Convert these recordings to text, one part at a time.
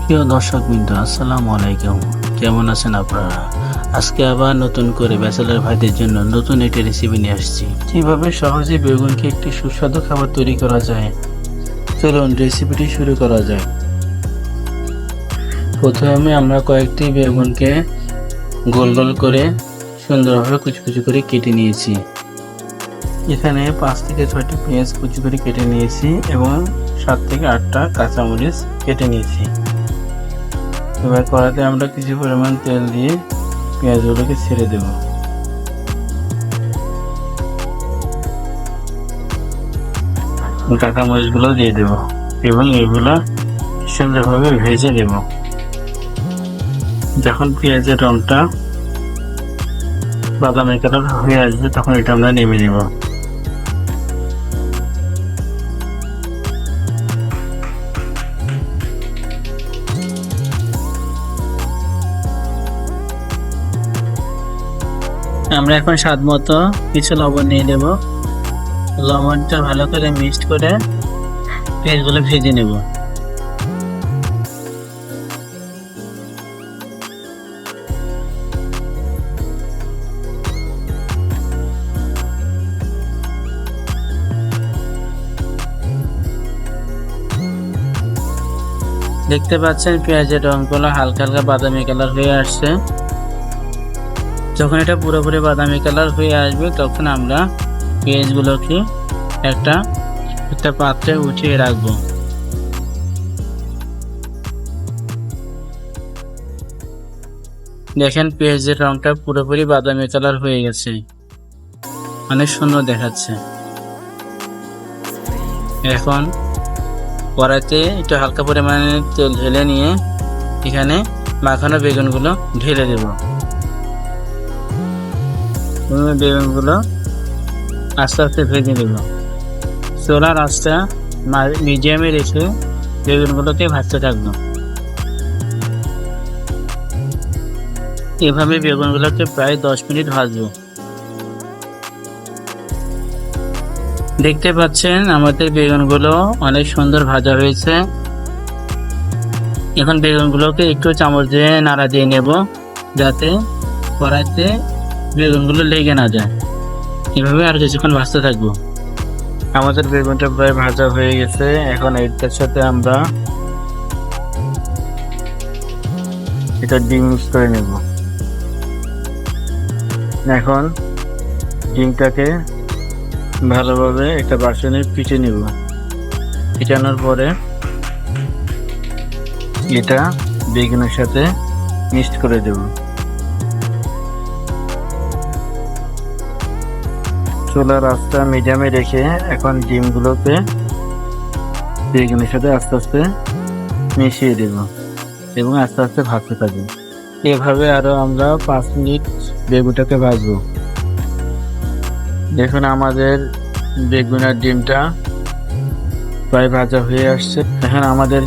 প্রিয় দর্শকবৃন্দ, আসসালামু আলাইকুম। কেমন আছেন আপনারা? আজকে আবার নতুন করে ব্যাচেলর ভাইদের জন্য নতুন একটি রেসিপি নিয়ে আসছি। কিভাবে সহজে বেগুনকে একটি সুস্বাদু খাবার তৈরি করা যায়, চলুন রেসিপিটি শুরু করা যায়। প্রথমে আমরা কয়েকটি বেগুনকে গোল গোল করে সুন্দরভাবে কুচি করে কেটে নিয়েছি। এখানে 5 থেকে 6টি পেঁয়াজ কুচি করে কেটে নিয়েছি এবং 7 থেকে 8টা কাঁচামরিচ কেটে নিয়েছি। এবার কড়াইতে আমরা কিছু পরিমাণ তেল দিয়ে পেঁয়াজগুলোকে ছেড়ে দেব। কাঁচামরিচগুলো দিয়ে দেব এবং এগুলো সুন্দরভাবে ভেজে নেব। যখন পেঁয়াজের রংটা বাদামি কালার হয়ে আসবে তখন এটা আমরা নেমে নেব। আমরা এখন স্বাদ মতো কিছু লবণ নিয়ে নেব। লবণটা ভালো করে মিক্সড করে পেঁয়াজগুলো ভেজে নেব। দেখতে পাচ্ছেন পেঁয়াজের রংগুলো হালকা হালকা বাদামি কালার হয়ে আসছে। যখন এটা পুরোপুরি বাদামি কালার হয়ে আসবে তখন আমরা পেঁয়াজগুলোকে একটা পাত্রে উঠিয়ে রাখবো। দেখেন পেঁয়াজের রংটা পুরোপুরি বাদামি কালার হয়ে গেছে, অনেক সুন্দর দেখাচ্ছে। এখন কড়াইতে একটু হালকা পরিমাণে তেল ঢেলে নিয়ে এখানে মাখানো বেগুনগুলো ঢেলে দেব। বেগুনগুলো আস্তে আস্তে ভেজে নেব। চুলার আঁচটা মিডিয়ামে রেখে বেগুনগুলোকে ভাজতে থাকবো। এভাবে বেগুনগুলোকে প্রায় 10 মিনিট ভাজবো। দেখতে পাচ্ছেন আমাদের বেগুনগুলো অনেক সুন্দর ভাজা হয়েছে। এখন বেগুনগুলোকে একটু চামচ দিয়ে নাড়া দিয়ে নেব যাতে কড়াইতে বেগুনগুলো লেগে না যায়। এভাবে আর কিছুক্ষণ ভাজতে থাকবো। আমাদের বেগুনটা প্রায় ভাজা হয়ে গেছে। এখন এটার সাথে আমরা এটা ডিম মিক্স করে নেব। এখন ডিমটাকে ভালোভাবে একটা বাসনে পিষে নেব। পিটানোর পরে এটা বেগুনের সাথে মিক্সড করে দেব। চুলার আঁচটা মিডিয়ামে রেখে এখন ডিমগুলোকে বেগুনের সাথে আস্তে আস্তে মিশিয়ে দেব এবং আস্তে আস্তে ভাজতে থাকবো। এভাবে আরো আমরা 5 মিনিট বেগুনটাকে ভাজবো। দেখুন আমাদের বেগুন আর ডিমটা প্রায় ভাজা হয়ে আসছে। এখন আমাদের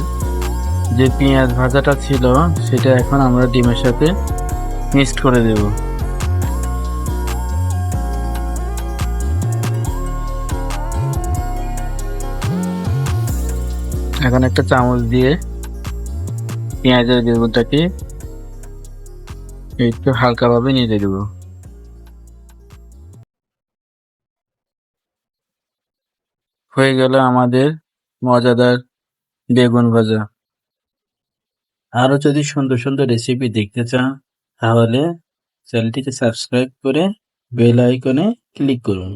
যে পেঁয়াজ ভাজাটা ছিল সেটা এখন আমরা ডিমের সাথে মিক্সড করে দেব। এখন একটা চামচ দিয়ে পেঁয়াজের বেগুনটাকে একটু হালকাভাবে নেড়ে দেব। হয়ে গেল আমাদের মজাদার বেগুন ভাজা। আরো যদি সুন্দর সুন্দর রেসিপি দেখতে চান তাহলে চ্যানেলটিকে সাবস্ক্রাইব করে বেল আইকনে ক্লিক করুন।